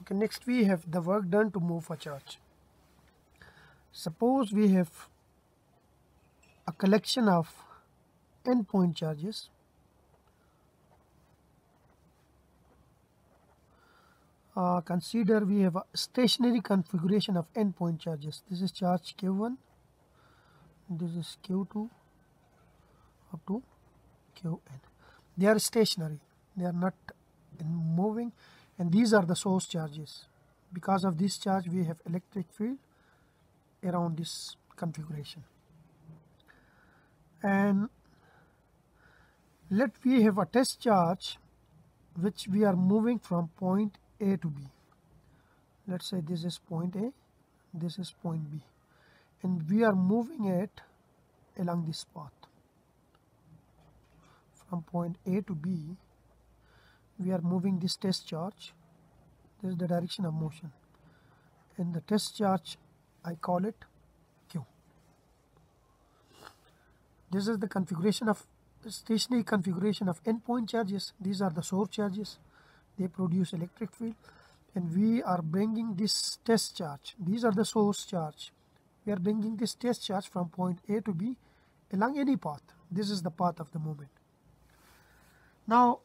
Okay, next we have the work done to move a charge. Suppose we have a collection of n point charges. Consider we have a stationary configuration of n point charges. This is charge q1, this is q2 up to qn. They are stationary, they are not moving, and these are the source charges. Because of this charge we have electric field around this configuration. And let we have a test charge which we are moving from point A to B. Let's say this is point A, this is point B, and we are moving it along this path. From point A to B, we are moving this test charge. This is the direction of motion, and the test charge, I call it Q. This is the configuration of stationary configuration of n point charges. These are the source charges. They produce electric field, and we are bringing this test charge. These are the source charge. We are bringing this test charge from point A to B along any path. This is the path of the movement. Now,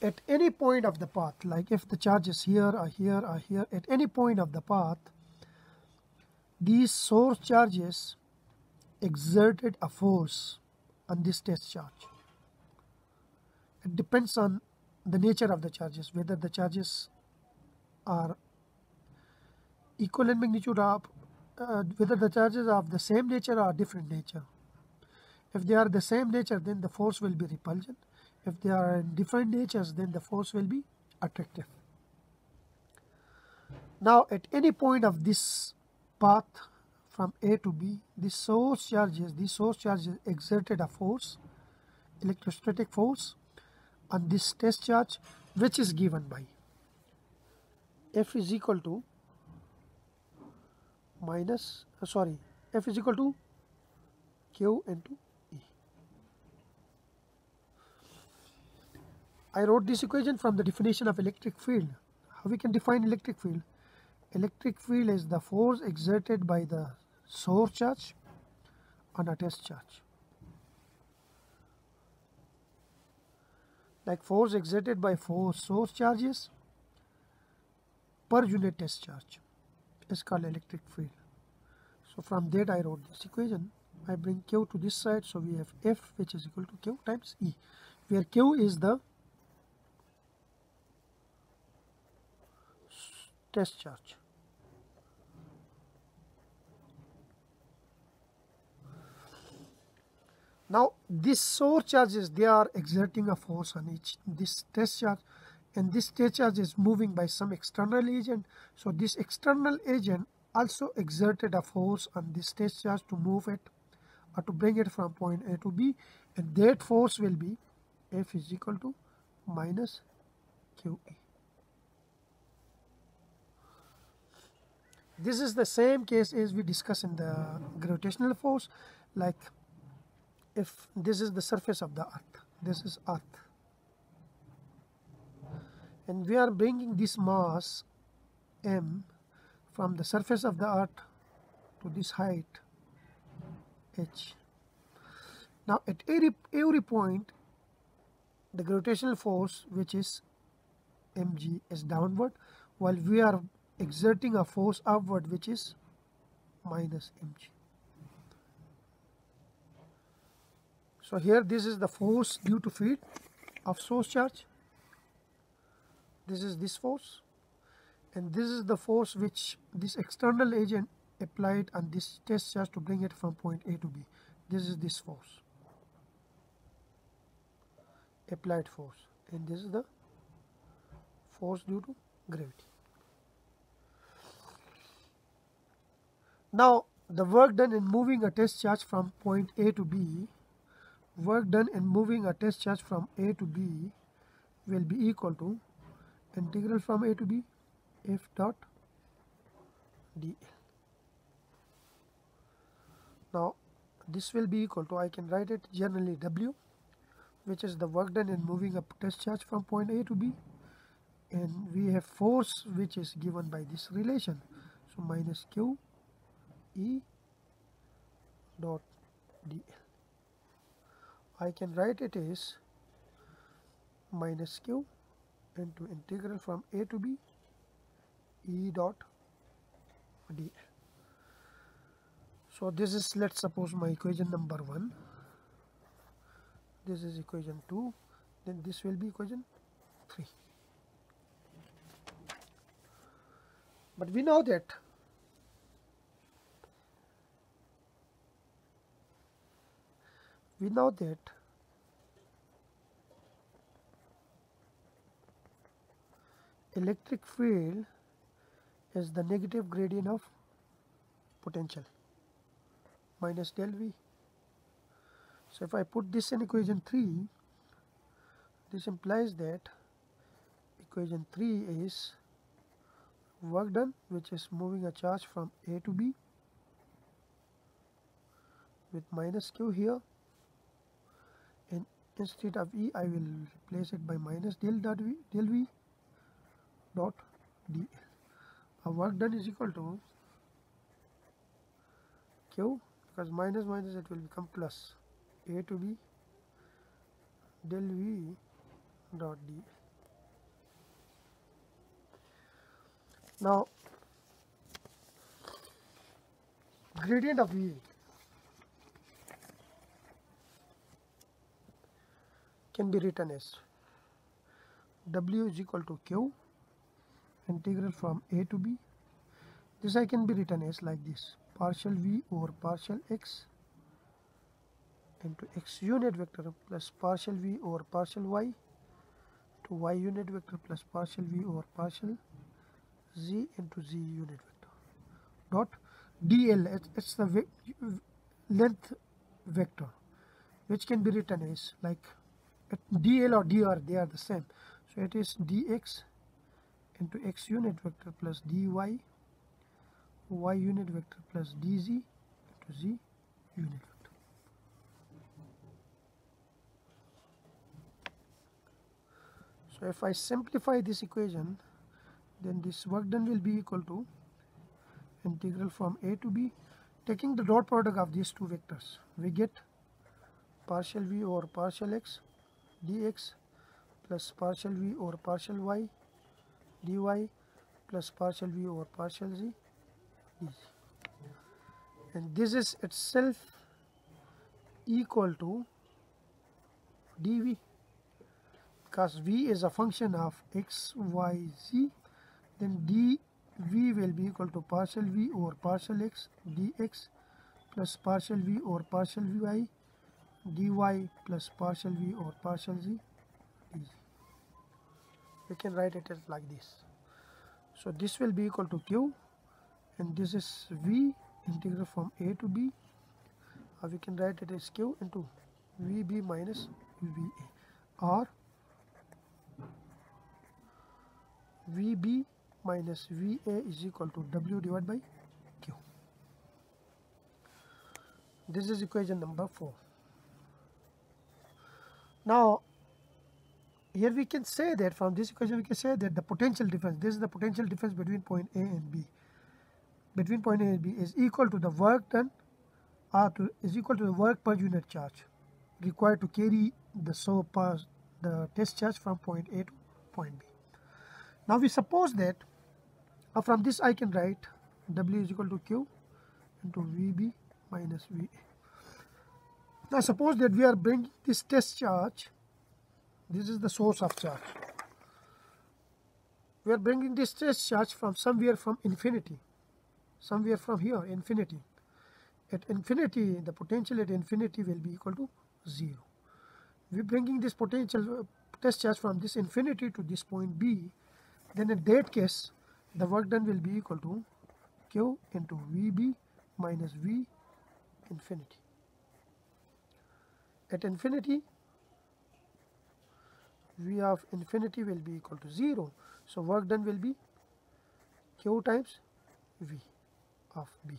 at any point of the path, like if the charges here or here or here, at any point of the path, these source charges exerted a force on this test charge. It depends on the nature of the charges, whether the charges are equal in magnitude of, whether the charges are of the same nature or different nature. If they are the same nature, then the force will be repulsion. If they are in different natures, then the force will be attractive. Now, at any point of this path from A to B, these source charges exerted a force, electrostatic force, on this test charge, which is given by F is equal to F is equal to Q into E. I wrote this equation from the definition of electric field. How we can define electric field? Electric field is the force exerted by the source charge on a test charge. Like force exerted by four source charges per unit test charge is called electric field. So from that I wrote this equation. I bring Q to this side, so we have F which is equal to Q times E, where Q is the test charge. Now these source charges, they are exerting a force on this test charge, and this test charge is moving by some external agent. So this external agent also exerted a force on this test charge to move it or to bring it from point A to B, and that force will be F is equal to minus QE. This is the same case as we discussed in the gravitational force. Like if this is the surface of the earth, this is earth, and we are bringing this mass m from the surface of the earth to this height h. Now at every point, the gravitational force, which is mg, is downward, while we are exerting a force upward, which is minus mg. So here this is the force due to field of source charge. This is this force, and this is the force which this external agent applied on this test charge to bring it from point A to B. This is this force, applied force, and this is the force due to gravity. Now the work done in moving a test charge from point A to B, work done in moving a test charge from A to B will be equal to integral from A to B F dot dl. Now this will be equal to, I can write it generally W, which is the work done in moving a test charge from point A to B, and we have force which is given by this relation. So minus Q E dot dl. I can write it as minus Q into integral from a to b E dot dl. So this is, let's suppose, my equation number 1. This is equation 2. Then this will be equation 3. But we know that electric field is the negative gradient of potential minus del V. So if I put this in equation 3, this implies that equation 3 is work done, which is moving a charge from A to B with minus Q here, and instead of E I will replace it by minus del V dot dl. Our work done is equal to Q, because minus minus it will become plus A to B del V dot dl. Now gradient of V can be written as W is equal to Q integral from A to B. This I can be written as like this: partial V over partial X into X unit vector plus partial V over partial Y to Y unit vector plus partial V over partial Z into Z unit vector dot dl. It's the length vector, which can be written as like dl or dr, they are the same. So it is dx into X unit vector plus dy Y unit vector plus dz into Z unit vector. So if I simplify this equation, then this work done will be equal to integral from A to B. Taking the dot product of these two vectors, we get partial V over partial X dx plus partial V over partial Y dy plus partial V over partial Z dz. And this is itself equal to dV, because V is a function of x, y, z. Then dV will be equal to partial V over partial X dx plus partial V over partial Y dy plus partial V over partial Z dz. We can write it as like this. So this will be equal to Q, and this is V integral from A to B, or we can write it as Q into VB minus VA, or VB minus VA is equal to W divided by Q. This is equation number 4. Now here we can say that from this equation we can say that the potential difference, this is the potential difference between point A and B, between point A and B is equal to the work done, is equal to the work per unit charge required to carry the test charge from point A to point B. Now we suppose that from this I can write W is equal to Q into VB minus VA. Now suppose that we are bringing this test charge, this is the source of charge. We are bringing this test charge from somewhere from infinity, somewhere from here, infinity. At infinity, the potential at infinity will be equal to 0. We are bringing this potential test charge from this infinity to this point B, then in that case, the work done will be equal to Q into VB minus V infinity. At infinity, V of infinity will be equal to 0. So work done will be Q times V of B.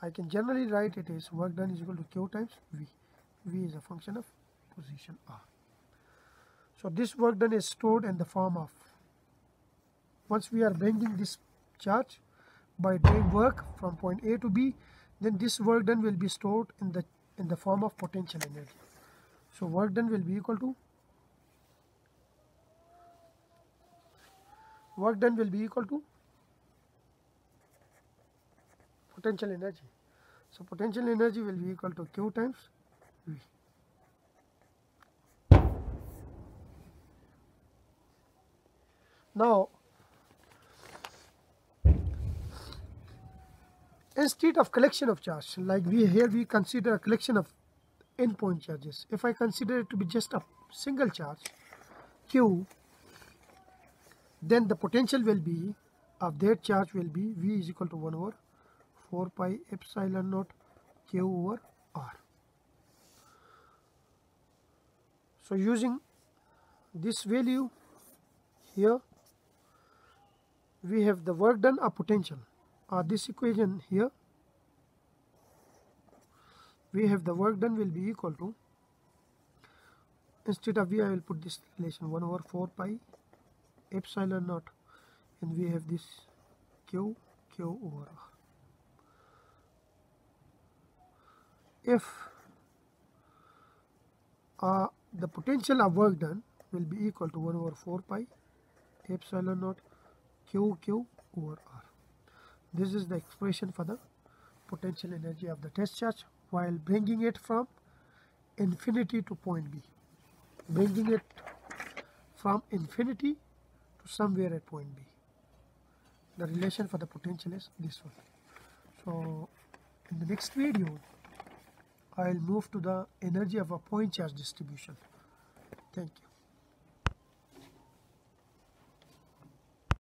I can generally write it as work done is equal to Q times V. V is a function of position R. So this work done is stored in the form of Once we are bringing this charge by doing work from point A to B, then this work done will be stored in the form of potential energy. So work done will be equal to potential energy. So potential energy will be equal to Q times V. Now, instead of collection of charge, like we consider a collection of endpoint charges. If I consider it to be just a single charge, Q, then the potential will be of that charge will be V is equal to 1 over 4 pi epsilon naught Q over R. So using this value here, we have the work done of potential. This equation here, we have the work done will be equal to, instead of V I will put this relation 1 over 4 pi epsilon naught, and we have this Q over R. If the potential of work done will be equal to 1 over 4 pi epsilon naught Q over R. This is the expression for the potential energy of the test charge while bringing it from infinity to point B. Bringing it from infinity to somewhere at point B. The relation for the potential is this one. So in the next video, I'll move to the energy of a point charge distribution. Thank you.